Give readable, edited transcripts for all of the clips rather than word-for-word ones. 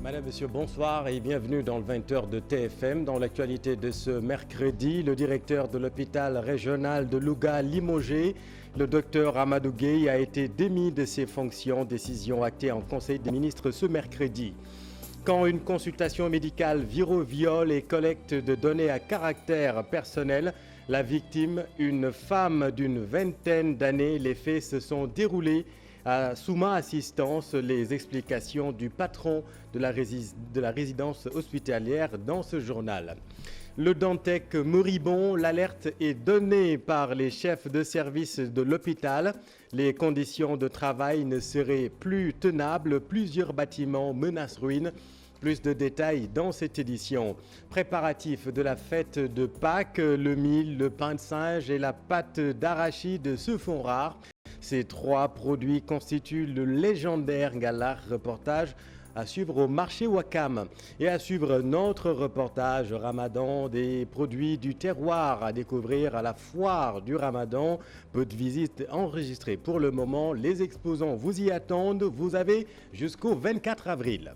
Madame, Monsieur, bonsoir et bienvenue dans le 20h de TFM. Dans l'actualité de ce mercredi, le directeur de l'hôpital régional de Louga limogé, le docteur Amadou Gueye, a été démis de ses fonctions, décision actée en Conseil des ministres ce mercredi. Quand une consultation médicale viol et collecte de données à caractère personnel, la victime, une femme d'une vingtaine d'années, les faits se sont déroulés sous ma assistance. Les explications du patron de la résidence hospitalière dans ce journal. Le Dantec moribond, l'alerte est donnée par les chefs de service de l'hôpital. Les conditions de travail ne seraient plus tenables. Plusieurs bâtiments menacent ruine. Plus de détails dans cette édition. Préparatifs de la fête de Pâques, le mil, le pain de singe et la pâte d'arachide se font rares. Ces trois produits constituent le légendaire gala. Reportage à suivre au marché Wakam. Et à suivre notre reportage Ramadan, des produits du terroir à découvrir à la foire du Ramadan. Peu de visites enregistrées pour le moment. Les exposants vous y attendent. Vous avez jusqu'au 24 avril.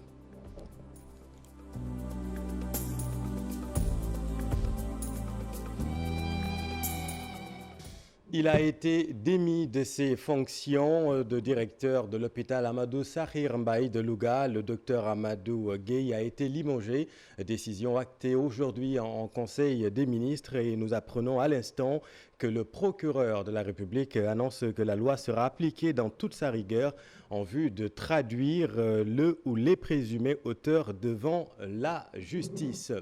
Il a été démis de ses fonctions de directeur de l'hôpital Amadou Sakhir Mbaye de Louga. Le docteur Amadou Gueye a été limogé. Décision actée aujourd'hui en Conseil des ministres et nous apprenons à l'instant que le procureur de la République annonce que la loi sera appliquée dans toute sa rigueur en vue de traduire le ou les présumés auteurs devant la justice.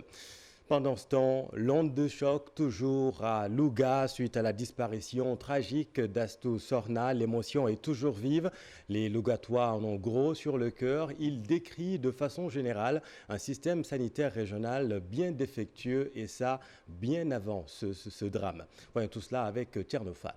Pendant ce temps, l'onde de choc toujours à Louga suite à la disparition tragique d'Astou Sorna. L'émotion est toujours vive. Les Lougatois en ont gros sur le cœur. Ils décrient de façon générale un système sanitaire régional bien défectueux et ça bien avant ce drame. Voyons tout cela avec Tchernofal.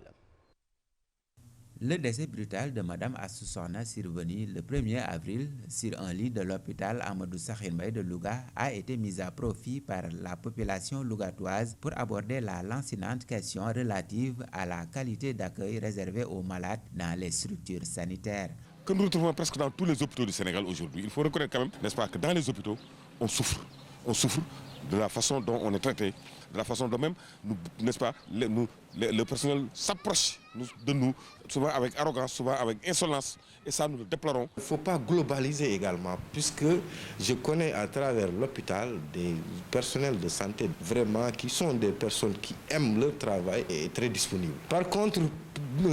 Le décès brutal de Mme Astou Sorna survenu le 1er avril sur un lit de l'hôpital Amadou Sakhir Mbaye de Louga a été mis à profit par la population lougatoise pour aborder la lancinante question relative à la qualité d'accueil réservée aux malades dans les structures sanitaires. Que nous retrouvons presque dans tous les hôpitaux du Sénégal aujourd'hui. Il faut reconnaître quand même, n'est-ce pas, que dans les hôpitaux, on souffre. On souffre de la façon dont on est traité, de la façon dont même, n'est-ce pas, le personnel s'approche de nous, souvent avec arrogance, souvent avec insolence, et ça nous le déplorons. Il ne faut pas globaliser également, puisque je connais à travers l'hôpital des personnels de santé vraiment qui sont des personnes qui aiment leur travail et très disponibles. Par contre,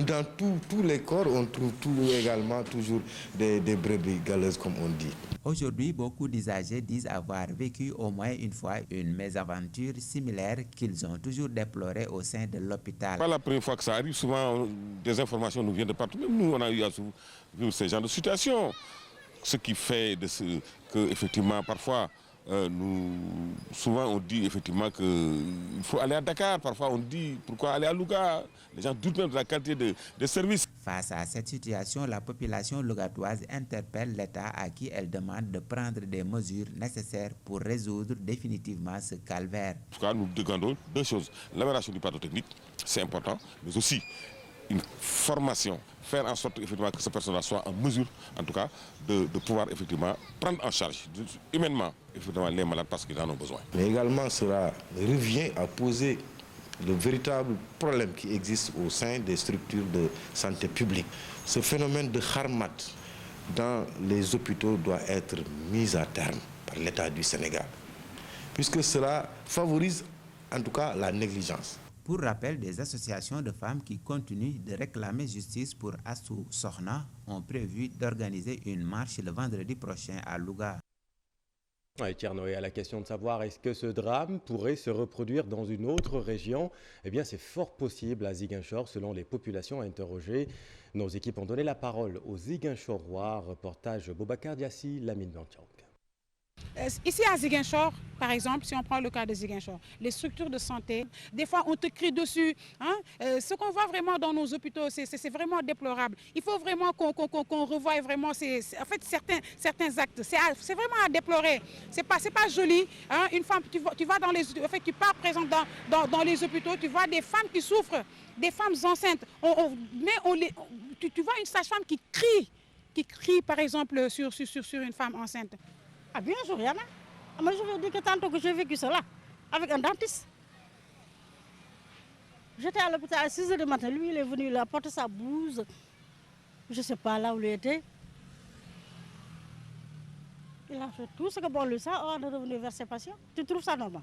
dans tous les corps, on trouve également toujours des brebis galeuses, comme on dit. Aujourd'hui, beaucoup d'usagers disent avoir vécu au moins une fois une mésaventure similaire qu'ils ont toujours déplorée au sein de l'hôpital. Pas la première fois que ça arrive, souvent des informations nous viennent de partout. Même nous, on a eu à vivre ce genre de situation. Ce qui fait que effectivement, parfois, souvent on dit effectivement qu'il faut aller à Dakar, parfois on dit pourquoi aller à Louga. Les gens doutent même de la qualité des services. Face à cette situation, la population lougatoise interpelle l'État à qui elle demande de prendre des mesures nécessaires pour résoudre définitivement ce calvaire. En tout cas, nous demandons deux choses. L'amélioration du plateau technique, c'est important, mais aussi une formation, faire en sorte effectivement que ces personnes soient en mesure, en tout cas, de pouvoir effectivement prendre en charge humainement effectivement, les malades parce qu'ils en ont besoin. Mais également, cela revient à poser le véritable problème qui existe au sein des structures de santé publique. Ce phénomène de kharmat dans les hôpitaux doit être mis à terme par l'État du Sénégal, puisque cela favorise en tout cas la négligence. Pour rappel, des associations de femmes qui continuent de réclamer justice pour Astou Sorna ont prévu d'organiser une marche le vendredi prochain à Louga. Tchernoy, à la question de savoir est-ce que ce drame pourrait se reproduire dans une autre région, eh bien c'est fort possible à Ziguinchor selon les populations interrogées. Nos équipes ont donné la parole aux Ziguinchorois. Reportage Boubacar Diassi, Lamine Bantiang. Ici à Ziguinchor, par exemple, si on prend le cas de Ziguinchor, les structures de santé, des fois on te crie dessus. Ce qu'on voit vraiment dans nos hôpitaux, c'est vraiment déplorable. Il faut vraiment qu'on revoie vraiment certains actes. C'est vraiment à déplorer. C'est pas joli. Une femme, tu vas dans les, tu pars par exemple dans les hôpitaux, tu vois des femmes qui souffrent, des femmes enceintes. Tu vois une sage-femme qui crie par exemple sur une femme enceinte. Ah bien sûr, il y en a. Moi, je veux dire que tantôt que j'ai vécu cela, avec un dentiste. J'étais à l'hôpital à 6 h du matin. Lui, il est venu, il a porté sa blouse. Je ne sais pas là où il était. Il a fait tout ce que bon lui ça avant de revenir vers ses patients. Tu trouves ça normal?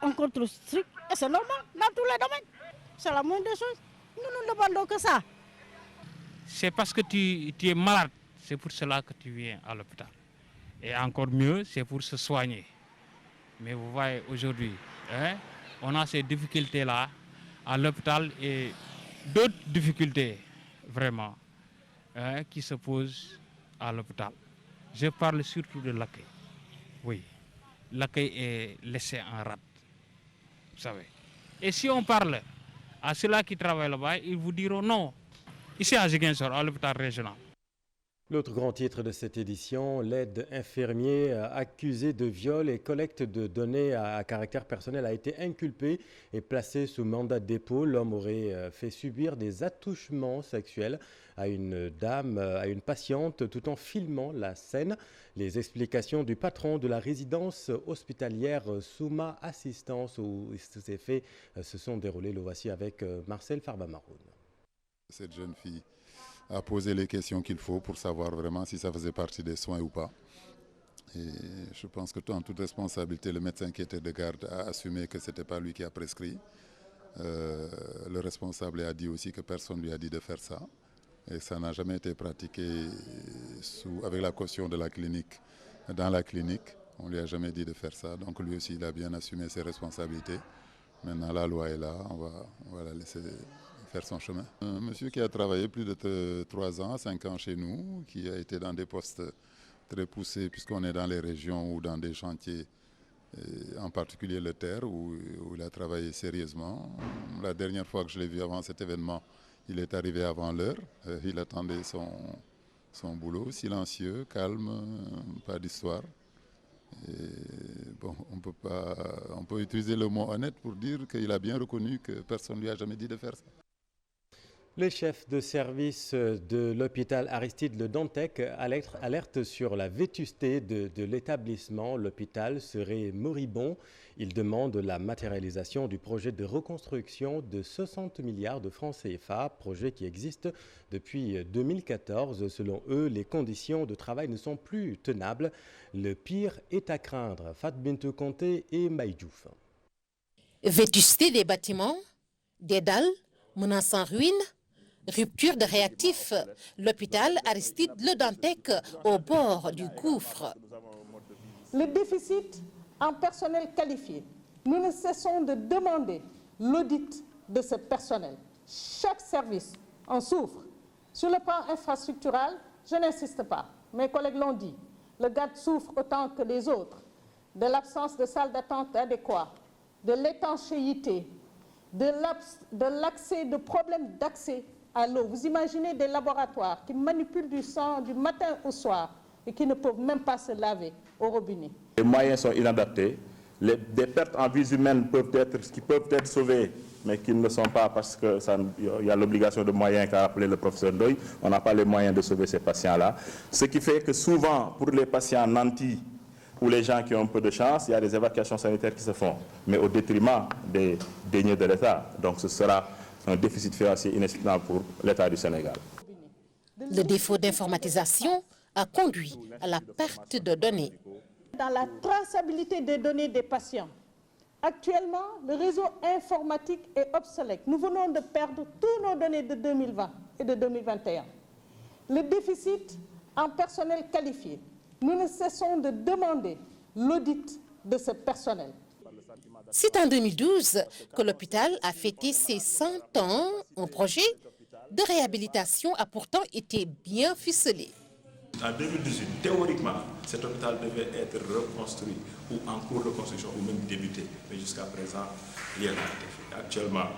Un contrôle strict, et c'est normal dans tous les domaines. C'est la moindre des choses. Nous ne demandons que ça. C'est parce que tu es malade, c'est pour cela que tu viens à l'hôpital. Et encore mieux, c'est pour se soigner. Mais vous voyez, aujourd'hui, on a ces difficultés-là à l'hôpital et d'autres difficultés, vraiment, qui se posent à l'hôpital. Je parle surtout de l'accueil. Oui, l'accueil est laissé en rade, vous savez. Et si on parle à ceux-là qui travaillent là-bas, ils vous diront non. Ici à Ziguinchor, à l'hôpital régional. L'autre grand titre de cette édition, l'aide infirmier accusé de viol et collecte de données à caractère personnel a été inculpé et placé sous mandat de dépôt. L'homme aurait fait subir des attouchements sexuels à une dame, à une patiente, tout en filmant la scène. Les explications du patron de la résidence hospitalière Souma Assistance où ces faits se sont déroulés. Le voici avec Marcel Farbamaroun. Cette jeune fille a posé les questions qu'il faut pour savoir vraiment si ça faisait partie des soins ou pas. Et je pense que en toute responsabilité, le médecin qui était de garde a assumé que ce n'était pas lui qui a prescrit. Le responsable a dit aussi que personne ne lui a dit de faire ça. Et ça n'a jamais été pratiqué avec la caution de la clinique. Dans la clinique, on ne lui a jamais dit de faire ça. Donc lui aussi, il a bien assumé ses responsabilités. Maintenant, la loi est là, on va la laisser faire son chemin. Un monsieur qui a travaillé plus de 3 ans, 5 ans chez nous, qui a été dans des postes très poussés puisqu'on est dans les régions ou dans des chantiers, en particulier le terre où il a travaillé sérieusement. La dernière fois que je l'ai vu avant cet événement, il est arrivé avant l'heure. Il attendait son boulot, silencieux, calme, pas d'histoire. Bon, on peut utiliser le mot honnête pour dire qu'il a bien reconnu que personne ne lui a jamais dit de faire ça. Les chefs de service de l'hôpital Aristide Le Dantec alertent sur la vétusté de l'établissement. L'hôpital serait moribond. Ils demandent la matérialisation du projet de reconstruction de 60 milliards de francs CFA, projet qui existe depuis 2014. Selon eux, les conditions de travail ne sont plus tenables. Le pire est à craindre. Fat Bintou Conté et Maïdjouf. Vétusté des bâtiments, des dalles menaçant ruine, rupture de réactifs, l'hôpital Aristide Le Dantec au bord du gouffre. Le déficit en personnel qualifié. Nous ne cessons de demander l'audit de ce personnel. Chaque service en souffre. Sur le plan infrastructural, je n'insiste pas. Mes collègues l'ont dit. Le GAD souffre autant que les autres de l'absence de salles d'attente adéquates, de l'étanchéité, de l'accès, de problèmes d'accès à l'eau. Vous imaginez des laboratoires qui manipulent du sang du matin au soir et qui ne peuvent même pas se laver au robinet. Les moyens sont inadaptés. Des pertes en vies humaines peuvent être sauvées, mais qui ne le sont pas parce qu'il y a l'obligation de moyens qu'a appelé le professeur Ndoye. On n'a pas les moyens de sauver ces patients-là. Ce qui fait que souvent, pour les patients nantis ou les gens qui ont un peu de chance, il y a des évacuations sanitaires qui se font, mais au détriment des deniers de l'État. Donc ce sera un déficit financier inexplicable pour l'État du Sénégal. Le défaut d'informatisation a conduit à la perte de données. Dans la traçabilité des données des patients, actuellement, le réseau informatique est obsolète. Nous venons de perdre toutes nos données de 2020 et de 2021. Le déficit en personnel qualifié. Nous ne cessons de demander l'audit de ce personnel. C'est en 2012 que l'hôpital a fêté ses 100 ans. Un projet de réhabilitation a pourtant été bien ficelé. En 2018, théoriquement, cet hôpital devait être reconstruit ou en cours de construction ou même débuté. Mais jusqu'à présent, rien n'a été fait. Actuellement,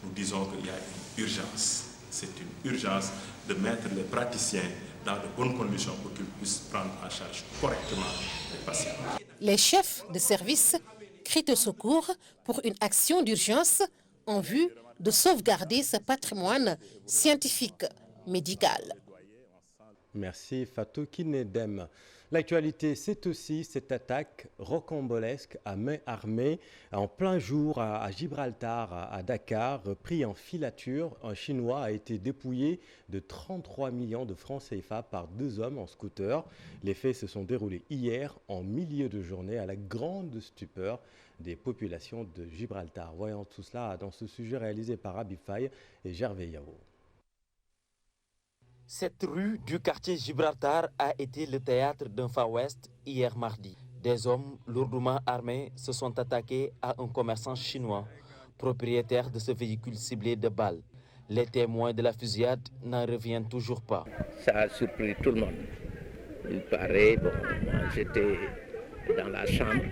nous disons qu'il y a une urgence. C'est une urgence de mettre les praticiens dans de bonnes conditions pour qu'ils puissent prendre en charge correctement les patients. Les chefs de service crient au secours pour une action d'urgence en vue de sauvegarder ce patrimoine scientifique médical. Merci Fatou Kinedem. L'actualité, c'est aussi cette attaque rocambolesque à main armée en plein jour à Gibraltar, à Dakar, pris en filature. Un Chinois a été dépouillé de 33 millions de francs CFA par 2 hommes en scooter. Les faits se sont déroulés hier en milieu de journée à la grande stupeur des populations de Gibraltar. Voyons tout cela dans ce sujet réalisé par Habib Faye et Gervais Yao. Cette rue du quartier Gibraltar a été le théâtre d'un Far West hier mardi. Des hommes lourdement armés se sont attaqués à un commerçant chinois, propriétaire de ce véhicule ciblé de balles. Les témoins de la fusillade n'en reviennent toujours pas. Ça a surpris tout le monde. Il paraît, moi j'étais dans la chambre,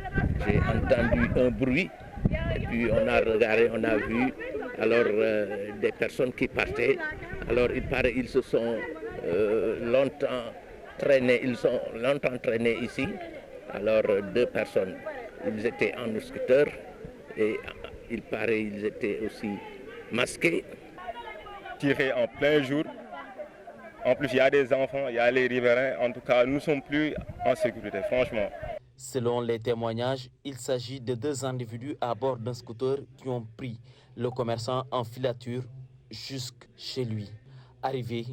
j'ai entendu un bruit, et puis on a regardé, on a vu alors des personnes qui partaient. Alors il paraît qu'ils se sont longtemps traînés ici. Alors 2 personnes, ils étaient en scooter et il paraît qu'ils étaient aussi masqués. Tirés en plein jour. En plus, il y a des enfants, il y a les riverains. En tout cas, nous ne sommes plus en sécurité, franchement. Selon les témoignages, il s'agit de 2 individus à bord d'un scooter qui ont pris le commerçant en filature jusque chez lui. Arrivé,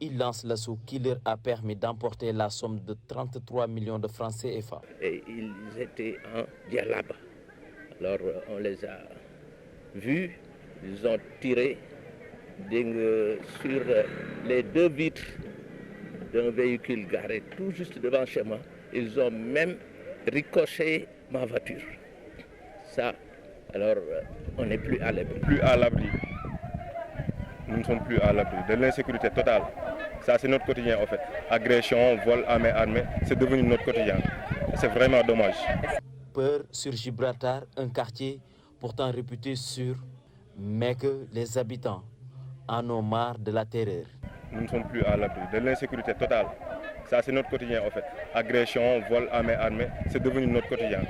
il lance l'assaut qui leur a permis d'emporter la somme de 33 millions de francs CFA. Et ils étaient en dialogue. Alors on les a vus, ils ont tiré sur les 2 vitres d'un véhicule garé tout juste devant chez moi. Ils ont même ricoché ma voiture. Ça, alors on n'est plus à l'abri. Plus à l'abri. Nous ne sommes plus à l'abri de l'insécurité totale. Ça, c'est notre quotidien en fait. Agression, vol à main armée, c'est devenu notre quotidien. C'est vraiment dommage. Peur sur Gibraltar, un quartier pourtant réputé sûr, mais que les habitants en ont marre de la terreur. Nous ne sommes plus à l'abri de l'insécurité totale. Ça, c'est notre quotidien en fait. Agression, vol à main armée, c'est devenu notre quotidien.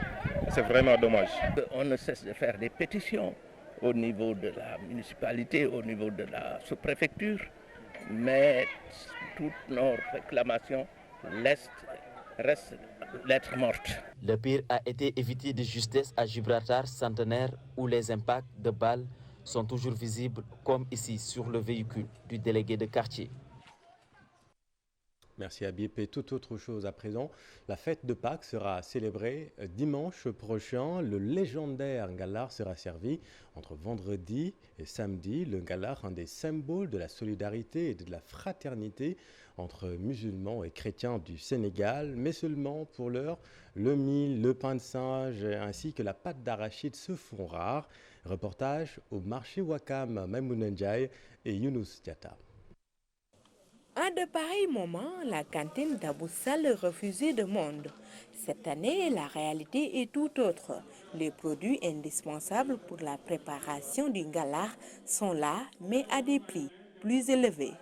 C'est vraiment dommage. On ne cesse de faire des pétitions au niveau de la municipalité, au niveau de la sous-préfecture, mais toutes nos réclamations restent lettres mortes. Le pire a été évité de justesse à Gibraltar centenaire où les impacts de balles sont toujours visibles comme ici sur le véhicule du délégué de quartier. Merci Habib. Et toute autre chose à présent, la fête de Pâques sera célébrée dimanche prochain. Le légendaire Ngalar sera servi entre vendredi et samedi. Le Ngalar, un des symboles de la solidarité et de la fraternité entre musulmans et chrétiens du Sénégal. Mais seulement pour l'heure, le mil, le pain de singe ainsi que la pâte d'arachide se font rares. Reportage au marché Wakam, Maimouna Ndiaye et Younous Diatta. À de pareils moments, la cantine d'Abou Sall refusait de monde. Cette année, la réalité est tout autre. Les produits indispensables pour la préparation du ngalar sont là, mais à des prix plus élevés.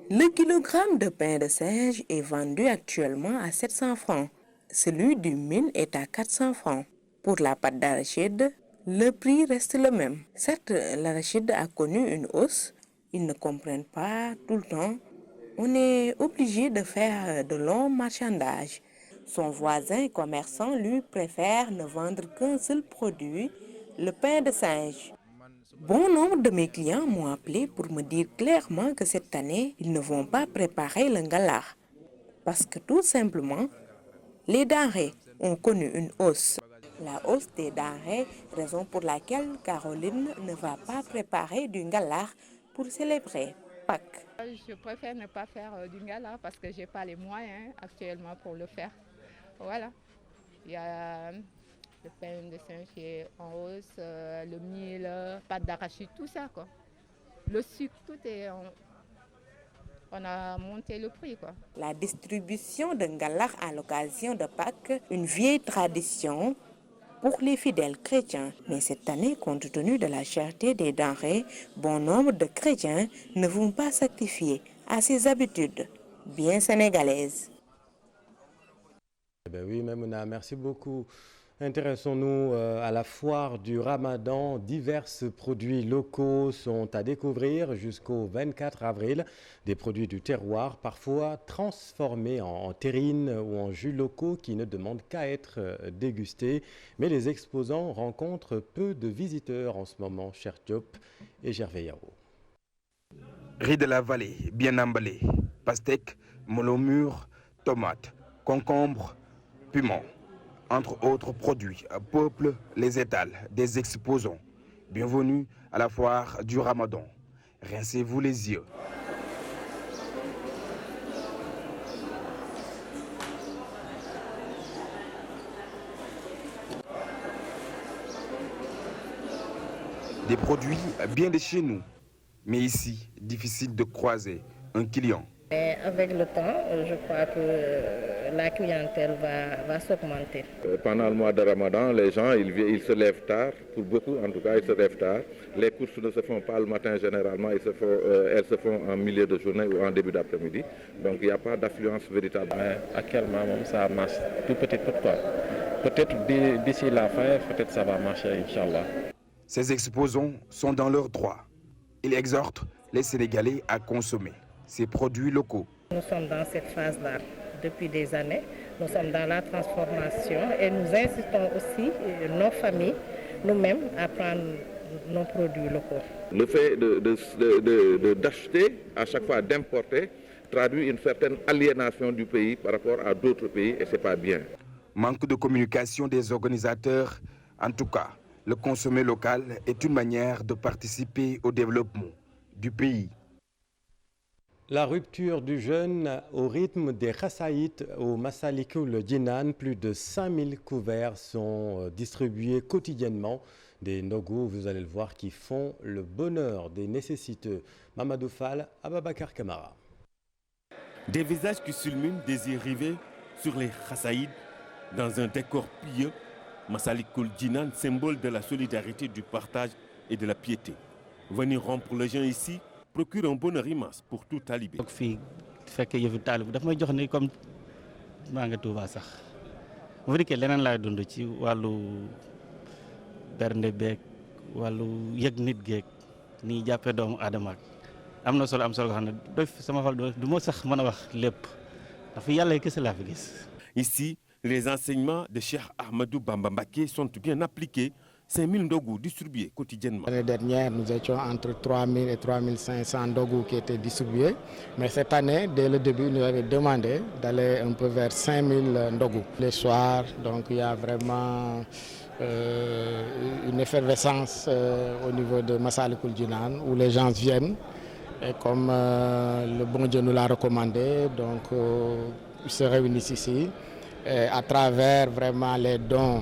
Le kilogramme de pain de singe est vendu actuellement à 700 francs. Celui du mil est à 400 francs. Pour la pâte d'arachide, le prix reste le même. Certes, l'arachide a connu une hausse. Ils ne comprennent pas tout le temps. On est obligé de faire de longs marchandages. Son voisin commerçant, lui, préfère ne vendre qu'un seul produit, le pain de singe. Bon nombre de mes clients m'ont appelé pour me dire clairement que cette année, ils ne vont pas préparer le ngalar. Parce que tout simplement, les denrées ont connu une hausse. La hausse des denrées, raison pour laquelle Caroline ne va pas préparer du ngalar pour célébrer Pâques. Je préfère ne pas faire du ngalar parce que je n'ai pas les moyens actuellement pour le faire. Voilà. Il y a le pain de singe qui est en hausse, le mil, pâte d'arachide, tout ça, quoi. Le sucre, tout est on a monté le prix, quoi. La distribution de ngalar à l'occasion de Pâques, une vieille tradition pour les fidèles chrétiens. Mais cette année, compte tenu de la cherté des denrées, bon nombre de chrétiens ne vont pas sacrifier à ces habitudes bien sénégalaises. Eh bien oui, Maimouna, merci beaucoup. Intéressons-nous à la foire du Ramadan. Divers produits locaux sont à découvrir jusqu'au 24 avril. Des produits du terroir, parfois transformés en terrines ou en jus locaux qui ne demandent qu'à être dégustés. Mais les exposants rencontrent peu de visiteurs en ce moment. Cher Diop et Gervais Yao. Riz de la vallée, bien emballé. Pastèque, melon mûr, tomates, concombres, piments. Entre autres produits, peuplent les étals des exposants. Bienvenue à la foire du Ramadan. Rincez-vous les yeux. Des produits bien de chez nous, mais ici, difficile de croiser un client. Et avec le temps, je crois que la clientèle va s'augmenter. Pendant le mois de Ramadan, les gens ils se lèvent tard, pour beaucoup en tout cas, ils se lèvent tard. Les courses ne se font pas le matin généralement, elles se font en milieu de journée ou en début d'après-midi. Donc il n'y a pas d'affluence véritable. Actuellement, ça marche tout petit peu. Peut-être d'ici la fin, peut-être ça va marcher, Inch'Allah. Ces exposants sont dans leurs droits. Ils exhortent les Sénégalais à consommer ces produits locaux. Nous sommes dans cette phase-là depuis des années. Nous sommes dans la transformation et nous incitons aussi nos familles, nous-mêmes, à prendre nos produits locaux. Le fait d'acheter, à chaque fois d'importer, traduit une certaine aliénation du pays par rapport à d'autres pays et ce n'est pas bien. Manque de communication des organisateurs. En tout cas, le consommer local est une manière de participer au développement du pays. La rupture du jeûne au rythme des Khasaïtes au Massalikul Jinan, plus de 5000 couverts sont distribués quotidiennement. Des nogos, vous allez le voir, qui font le bonheur des nécessiteux. Mamadou Fall, Ababakar Kamara. Des visages qui s'illuminent des yeux rivés sur les Khasaïdes dans un décor pieux. Massalikul Jinan, symbole de la solidarité, du partage et de la piété. Venir rompre le jeûne ici procure un bonheur immense pour tout talibé. fii fekkee yëfu taalib daf may jox ni comme maa nga Tuuba sax bu fekkee leneen laay dund ci wàllu bernde beeg wàllu yëg nit geeg ni jàppee doomu aadama am na solo nga xam ne doy sama xol du ma sax mën a wax lépp dafa yàlla kese laa fi gis. Ici, les enseignements de Cheikh Ahmadou Bamba Mbacké sont bien appliqués. 5000 ndogou distribués quotidiennement. L'année dernière, nous étions entre 3000 et 3500 ndogou qui étaient distribués. Mais cette année, dès le début, nous avions demandé d'aller un peu vers 5000 ndogou. Les soirs, donc il y a vraiment une effervescence au niveau de Massalikul Jinan où les gens viennent. Et comme le bon Dieu nous l'a recommandé, donc ils se réunissent ici. Et à travers vraiment les dons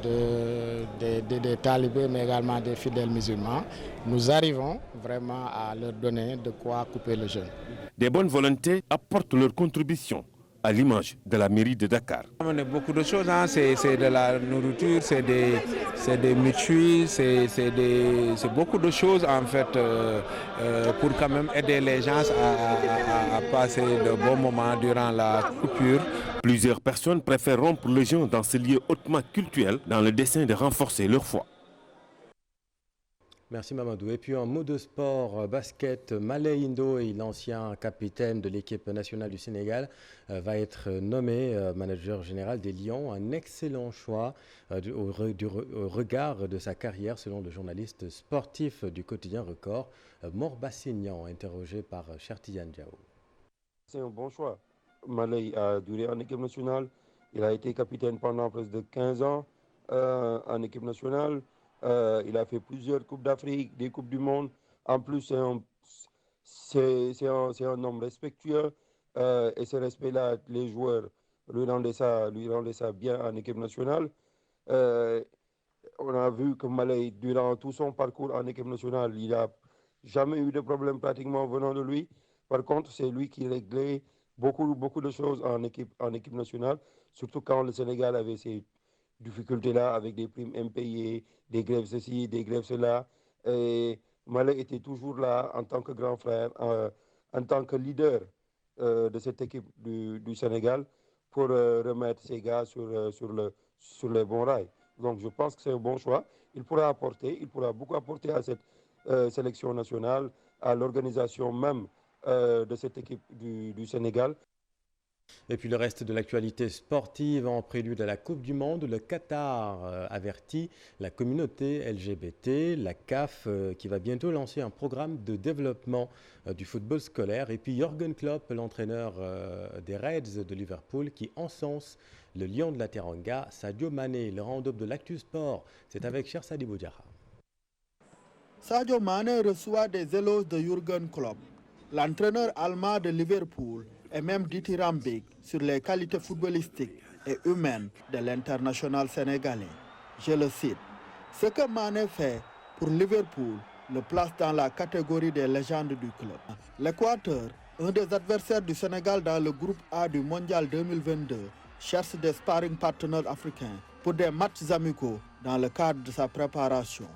des talibés, mais également des fidèles musulmans, nous arrivons vraiment à leur donner de quoi couper le jeûne. Des bonnes volontés apportent leur contribution à l'image de la mairie de Dakar. On a beaucoup de choses, hein. C'est de la nourriture, c'est des mutuelles, c'est beaucoup de choses en fait pour quand même aider les gens à passer de bons moments durant la coupure. Plusieurs personnes préfèrent rompre le jeûne dans ce lieu hautement cultuel dans le dessein de renforcer leur foi. Merci Mamadou. Et puis en mot de sport, basket, Malé Indo, l'ancien capitaine de l'équipe nationale du Sénégal, va être nommé manager général des Lions. Un excellent choix au regard de sa carrière, selon le journaliste sportif du quotidien Record, Mor Bassignan, interrogé par Chertiyan Diao. C'est un bon choix. Malé a duré en équipe nationale. Il a été capitaine pendant presque de 15 ans en équipe nationale. Il a fait plusieurs Coupes d'Afrique, des Coupes du Monde. En plus, c'est un homme respectueux. Et ce respect-là, les joueurs lui rendaient ça bien en équipe nationale. On a vu que Malé, durant tout son parcours en équipe nationale, il n'a jamais eu de problème pratiquement venant de lui. Par contre, c'est lui qui réglait beaucoup de choses en équipe nationale, surtout quand le Sénégal avait ces difficultés-là avec des primes impayées, des grèves ceci, des grèves cela. Et Malé était toujours là en tant que grand frère, en tant que leader de cette équipe du Sénégal pour remettre ces gars sur les bons rails. Donc je pense que c'est un bon choix. Il pourra beaucoup apporter à cette sélection nationale, à l'organisation même de cette équipe du Sénégal. Et puis le reste de l'actualité sportive en prélude à la Coupe du Monde, le Qatar avertit la communauté LGBT, la CAF qui va bientôt lancer un programme de développement du football scolaire. Et puis Jürgen Klopp, l'entraîneur des Reds de Liverpool, qui encense le lion de la Teranga, Sadio Mané. Le round-up de l'Actu Sport, c'est avec Cher Sadibou Diarra. Sadio Mané reçoit des éloges de Jürgen Klopp, l'entraîneur allemand de Liverpool, est même dithyrambique sur les qualités footballistiques et humaines de l'international sénégalais. Je le cite, « Ce que Mané fait pour Liverpool le place dans la catégorie des légendes du club. » L'Équateur, un des adversaires du Sénégal dans le groupe A du Mondial 2022, cherche des sparring partenaires africains pour des matchs amicaux dans le cadre de sa préparation.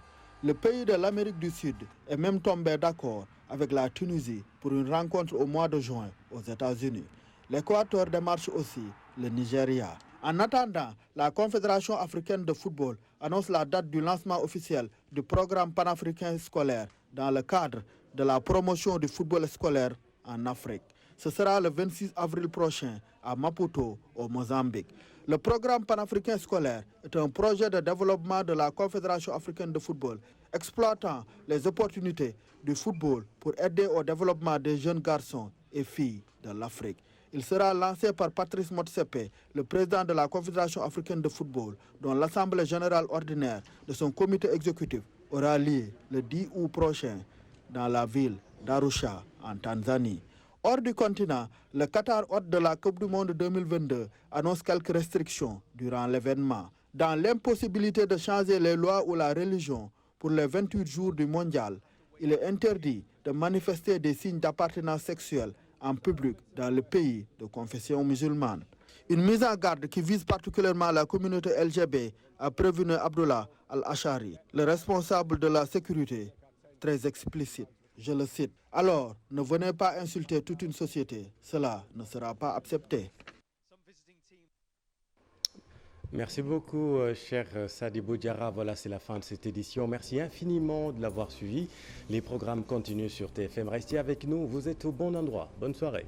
Le pays de l'Amérique du Sud est même tombé d'accord avec la Tunisie pour une rencontre au mois de juin aux États-Unis. L'Équateur démarche aussi le Nigeria. En attendant, la Confédération africaine de football annonce la date du lancement officiel du programme panafricain scolaire dans le cadre de la promotion du football scolaire en Afrique. Ce sera le 26 avril prochain à Maputo, au Mozambique. Le programme panafricain scolaire est un projet de développement de la Confédération africaine de football, exploitant les opportunités du football pour aider au développement des jeunes garçons et filles de l'Afrique. Il sera lancé par Patrice Motsepe, le président de la Confédération africaine de football, dont l'Assemblée générale ordinaire de son comité exécutif aura lieu le 10 août prochain dans la ville d'Arusha, en Tanzanie. Hors du continent, le Qatar, hôte de la Coupe du Monde 2022, annonce quelques restrictions durant l'événement. Dans l'impossibilité de changer les lois ou la religion pour les 28 jours du mondial, il est interdit de manifester des signes d'appartenance sexuelle en public dans le pays de confession musulmane. Une mise en garde qui vise particulièrement la communauté LGBT a prévenu Abdullah Al-Ashari, le responsable de la sécurité, très explicite. Je le cite, « Alors, ne venez pas insulter toute une société, cela ne sera pas accepté. » Merci beaucoup, cher Sadibou Diarra. Voilà, c'est la fin de cette édition. Merci infiniment de l'avoir suivi. Les programmes continuent sur TFM. Restez avec nous, vous êtes au bon endroit. Bonne soirée.